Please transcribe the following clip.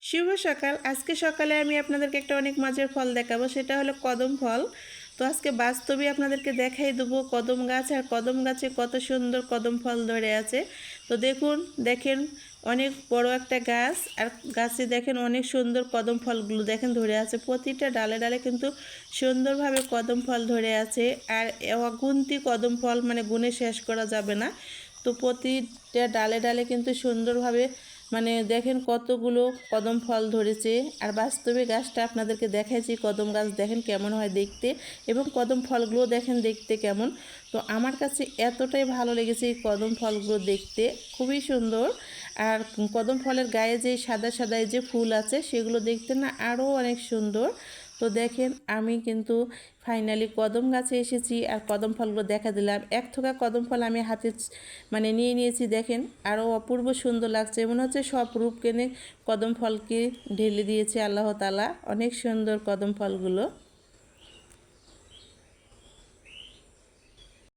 শুভ সকাল। আজকে সকালে আমি আপনাদেরকে একটা অনেক মজার ফল দেখাবো, সেটা হলো কদম ফল। তো আজকে বাস্তবে আপনাদেরকে দেখাই দেবো কদম গাছ, আর কদম গাছে কত সুন্দর কদম ফল ধরে আছে। তো দেখেন অনেক বড় একটা গাছ, আর গাছে দেখেন অনেক সুন্দর কদম ফলগুলো দেখেন ধরে আছে। প্রতিটা ডালে ডালে কিন্তু সুন্দরভাবে কদম ফল ধরে আছে, আর অগুন্তি কদম ফল, মানে গুণে শেষ করা যাবে না। তো প্রতিটা ডালে ডালে কিন্তু সুন্দরভাবে দেখেন কতগুলো কদম ফল ধরেছে। আর বাস্তবে গাছটা আপনাদেরকে দেখাইছি, কদম গাছ দেখেন কেমন হয় দেখতে, এবং কদম ফলগুলো দেখেন দেখতে কেমন। তো আমার কাছে এতটাই ভালো লেগেছে এই কদম ফলগুলো দেখতে, খুবই সুন্দর। আর কদম ফলের গায়ে যে সাদা সাদা যে ফুল আছে সেগুলো দেখতে না আরও অনেক সুন্দর। তো দেখেন আমি কিন্তু ফাইনালি কদম গাছে এসেছি, আর কদম ফলগুলো দেখা দিলাম। এক থোকা কদম ফল আমি হাতে নিয়ে নিয়েছি। দেখেন আরও অপূর্ব সুন্দর লাগছে, মনে হচ্ছে সব রূপ কেনে কদম ফলকে ঢেলে দিয়েছে আল্লাহ তাআলা। অনেক সুন্দর কদম ফলগুলো।